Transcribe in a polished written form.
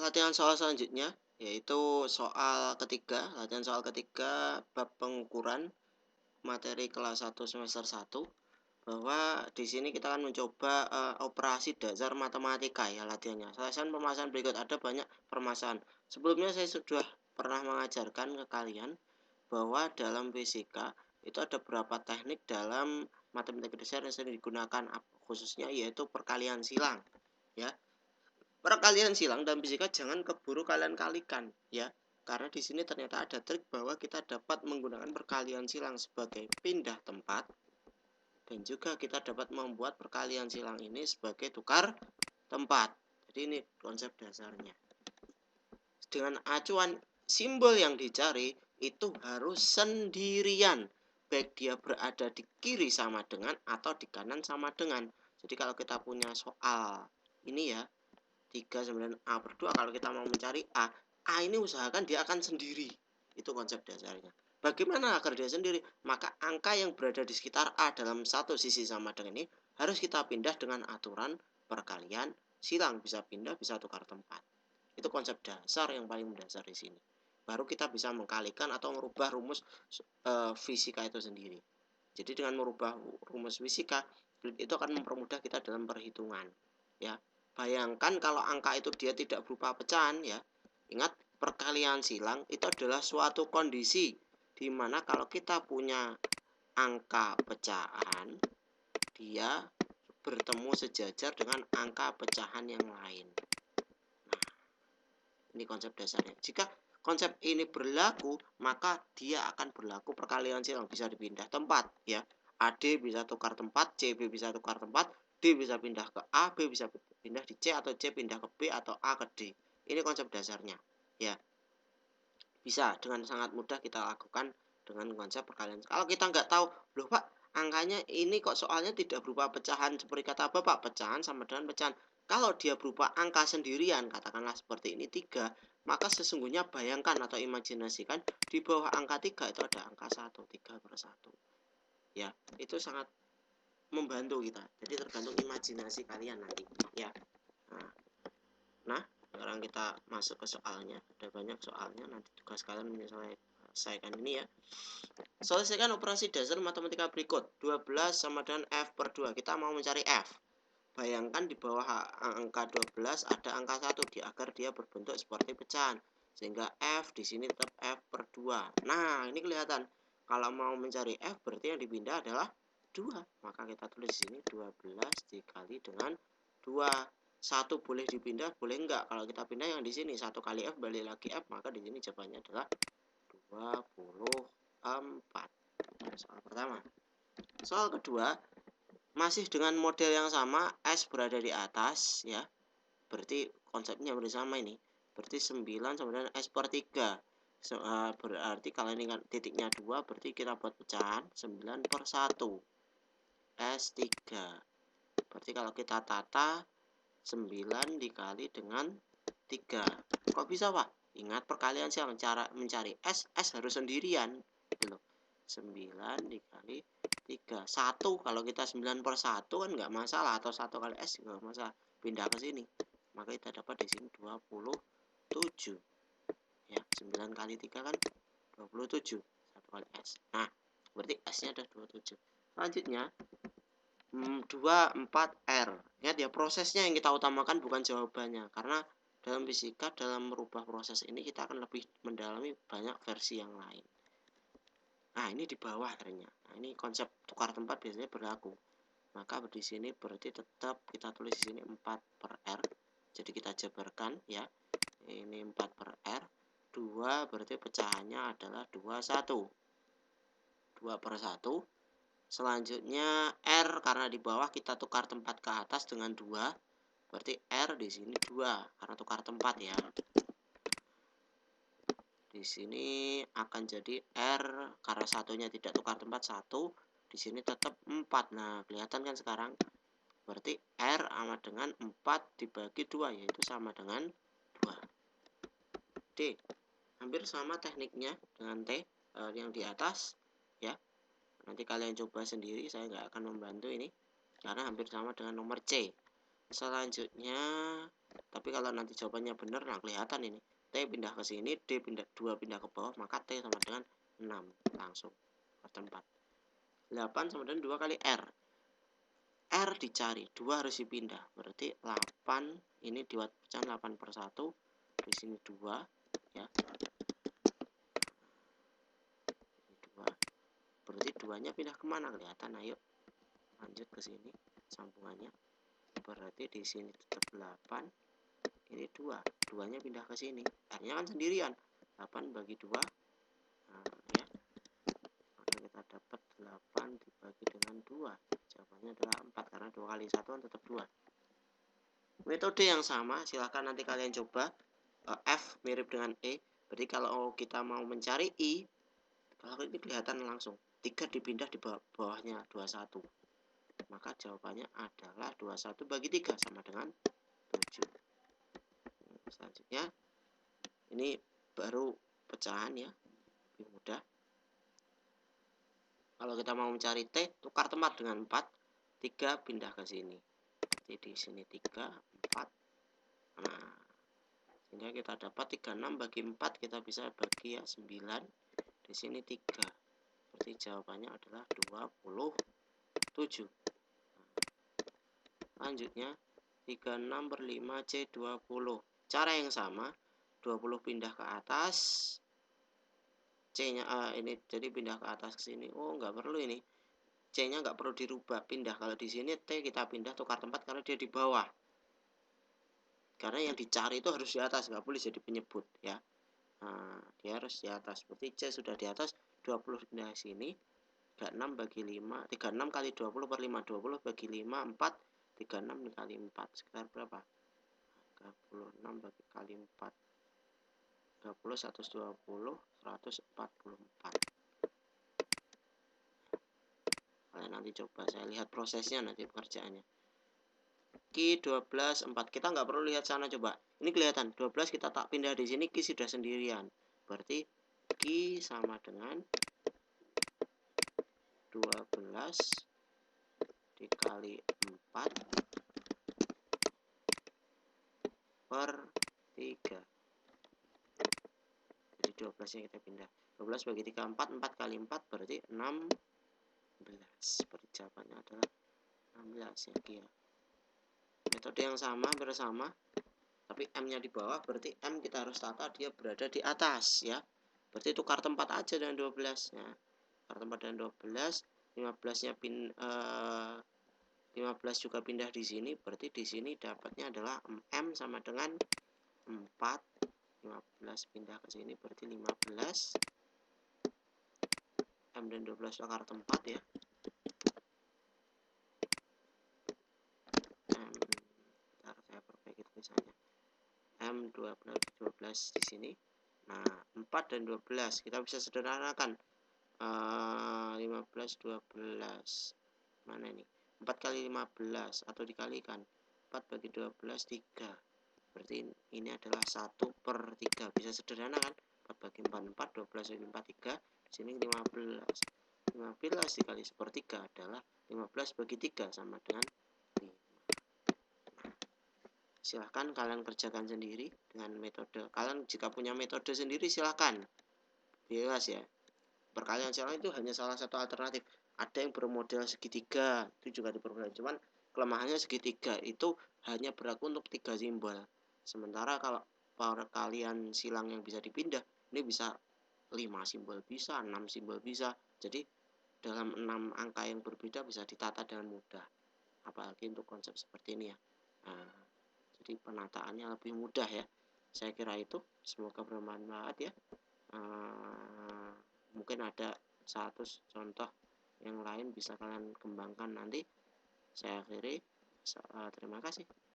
Latihan soal selanjutnya, yaitu latihan soal ketiga bab pengukuran materi kelas 1 semester 1, bahwa di sini kita akan mencoba operasi dasar matematika ya latihannya. Selesai permasalahan berikut, ada banyak permasalahan. Sebelumnya saya sudah pernah mengajarkan ke kalian bahwa dalam fisika itu ada beberapa teknik dalam matematika dasar yang sering digunakan, khususnya yaitu perkalian silang ya. Perkalian silang dalam fisika jangan keburu kalian kalikan ya, karena di sini ternyata ada trik bahwa kita dapat menggunakan perkalian silang sebagai pindah tempat, dan juga kita dapat membuat perkalian silang ini sebagai tukar tempat. Jadi ini konsep dasarnya. Dengan acuan simbol yang dicari itu harus sendirian, baik dia berada di kiri sama dengan atau di kanan sama dengan. Jadi kalau kita punya soal ini ya, 39A/2, kalau kita mau mencari A ini usahakan dia akan sendiri. Itu konsep dasarnya. Bagaimana agar dia sendiri? Maka angka yang berada di sekitar A dalam satu sisi sama dengan ini harus kita pindah dengan aturan perkalian silang. Bisa pindah, bisa tukar tempat. Itu konsep dasar yang paling mendasar di sini. Baru kita bisa mengkalikan atau merubah rumus fisika itu sendiri. Jadi dengan merubah rumus fisika itu akan mempermudah kita dalam perhitungan ya. Bayangkan kalau angka itu dia tidak berupa pecahan ya. Ingat, perkalian silang itu adalah suatu kondisi di mana kalau kita punya angka pecahan, dia bertemu sejajar dengan angka pecahan yang lain. Nah, ini konsep dasarnya. Jika konsep ini berlaku, maka dia akan berlaku perkalian silang, bisa dipindah tempat ya. AD bisa tukar tempat, CB bisa tukar tempat, D bisa pindah ke A, B bisa pindah di C, atau C pindah ke B, atau A ke D. Ini konsep dasarnya ya. Bisa dengan sangat mudah kita lakukan dengan konsep perkalian. Kalau kita nggak tahu, loh Pak, angkanya ini kok soalnya tidak berupa pecahan seperti kata Bapak, pecahan sama dengan pecahan. Kalau dia berupa angka sendirian, katakanlah seperti ini 3, maka sesungguhnya bayangkan atau imajinasikan di bawah angka 3 itu ada angka 1, 3/1. Ya, itu sangat membantu kita. Jadi tergantung imajinasi kalian nanti ya. Nah, sekarang kita masuk ke soalnya. Ada banyak soalnya, nanti tugas kalian menyelesaikan ini ya. Selesaikan operasi dasar matematika berikut. 12 sama dengan F/2. Kita mau mencari F. Bayangkan di bawah angka 12 ada angka 1 agar dia berbentuk seperti pecahan. Sehingga F di sini tetap F/2. Nah, ini kelihatan. Kalau mau mencari F berarti yang dipindah adalah 2. Maka kita tulis di sini 12 dikali dengan 2. 1 boleh dipindah, boleh enggak. Kalau kita pindah yang di sini 1 kali F balik lagi F, maka di sini jawabannya adalah 24. Soal pertama. Soal kedua, masih dengan model yang sama, S berada di atas ya. Berarti konsepnya bersama ini. Berarti 9 sama dengan S/3. Berarti kalau ini kan titiknya 2, berarti kita buat pecahan 9/1. S3. Berarti kalau kita tata 9 dikali dengan 3. Kok bisa Pak? Ingat perkalian silang, cara mencari S harus sendirian gitu loh. 9 dikali 3. 1 kalau kita 9/1 kan nggak masalah, atau 1 kali S nggak masalah. Pindah ke sini. Maka kita dapat di sini 27. Ya, 9 kali 3 kan 27. 1 kali S. Nah, berarti S-nya ada 27. Selanjutnya 24R. Ingat ya, prosesnya yang kita utamakan bukan jawabannya, karena dalam fisika dalam merubah proses ini kita akan lebih mendalami banyak versi yang lain. Nah, ini di bawah R-nya. Nah, ini konsep tukar tempat biasanya berlaku. Maka di sini berarti tetap kita tulis di sini 4/R. Jadi kita jabarkan ya. Ini 4/R. 2 berarti pecahannya adalah 21. 2/1. Selanjutnya R, karena di bawah kita tukar tempat ke atas dengan 2, berarti R di sini 2 karena tukar tempat ya. Di sini akan jadi R karena satunya tidak tukar tempat 1, di sini tetap 4. Nah, kelihatan kan sekarang? Berarti R sama dengan 4 dibagi 2, yaitu sama dengan 2. D. Hampir sama tekniknya dengan T yang di atas ya. Nanti kalian coba sendiri, saya nggak akan membantu ini karena hampir sama dengan nomor C. Selanjutnya, tapi kalau nanti jawabannya benar, nah kelihatan ini T pindah ke sini, D pindah 2 pindah ke bawah, maka T sama dengan 6 langsung ke tempat. 8 sama dengan 2 kali R. R dicari, 2 harus dipindah. Berarti 8 ini dibuat pecahan 8 per 1. Di sini 2 ya. Ini 2. Berarti 2-nya pindah kemana? Kelihatan, ayo. Lanjut ke sini sambungannya. Berarti di sini tetap 8. Ini 2. 2-nya pindah ke sini. R-nya kan sendirian. 8 bagi 2. Nah, ya. Maka kita dapat 8 dibagi dengan 2. Jawabannya adalah 4 karena 2 kali 1 kan tetap 2. Metode yang sama silahkan nanti kalian coba. F mirip dengan E. Berarti kalau kita mau mencari I, kalau ini kelihatan langsung 3 dipindah di bawahnya 21. Maka jawabannya adalah 21 bagi 3 sama dengan 7. Selanjutnya ini baru pecahan ya, lebih mudah. Kalau kita mau mencari T, tukar tempat dengan 4, 3 pindah ke sini. Jadi di sini 3, 4. Nah, sehingga kita dapat 36 bagi 4, kita bisa bagi ya 9. Di sini 3. Berarti jawabannya adalah 27. Lanjutnya 36 per 5 C 20. Cara yang sama, 20 pindah ke atas, C-nya ini jadi pindah ke atas ke sini. Oh, nggak perlu ini. C-nya nggak perlu dirubah, pindah. Kalau di sini T kita pindah tukar tempat karena dia di bawah. Karena yang dicari itu harus di atas, nggak boleh jadi penyebut ya. Nah, dia harus di atas. Berarti C sudah di atas, 20 pindah ke sini. 36 bagi 5, 36 kali 20 per 5, 20 bagi 5, 4, 36 dikali 4, sekitar berapa? 36 bagi kali 4, 30, 120, 144. Kalian nanti coba, saya lihat prosesnya nanti pekerjaannya. Q 12, 4, kita nggak perlu lihat sana coba. Ini kelihatan, 12 kita tak pindah di sini, Q sudah sendirian. Berarti Q sama dengan 12 dikali 4 per 3. Jadi 12 nya kita pindah. 12 bagi 3, 4. 4 kali 4 berarti 16. Berarti jawabannya adalah 16 ya, Kia. Metode yang sama bersama, tapi M nya di bawah, berarti M kita harus tata dia berada di atas ya. Berarti tukar tempat aja dengan 12 ya. Tukar tempat dengan 12, 15 nya 15 juga pindah di sini, berarti di sini dapatnya adalah M sama dengan 4. 15 pindah ke sini berarti 15. M dan 12 tukar tempat ya. M, bentar saya perbaiki tulisannya. M 12 di sini. Nah, 4 dan 12 kita bisa sederhanakan. 15 12. Mana ini? 4 kali 15 atau dikalikan. 4 bagi 12 3. Berarti ini adalah 1 per 3. Bisa sederhana kan? 4 bagi 4 4, 12 bagi 4 3. Di sini 15. 15 dikali sepertiga adalah 15 bagi 3 sama dengan 5. Silahkan kalian kerjakan sendiri dengan metode. Kalian jika punya metode sendiri silahkan. Bebas ya. Perkalian silang itu hanya salah satu alternatif. Ada yang bermodel segitiga, itu juga diperbolehkan. Cuman kelemahannya segitiga itu hanya berlaku untuk 3 simbol. Sementara kalau perkalian silang yang bisa dipindah, ini bisa 5 simbol bisa, 6 simbol bisa. Jadi dalam 6 angka yang berbeda bisa ditata dengan mudah. Apalagi untuk konsep seperti ini ya. Nah, jadi penataannya lebih mudah ya. Saya kira itu. Semoga bermanfaat ya. Mungkin ada satu contoh yang lain bisa kalian kembangkan nanti. Saya akhiri. Terima kasih.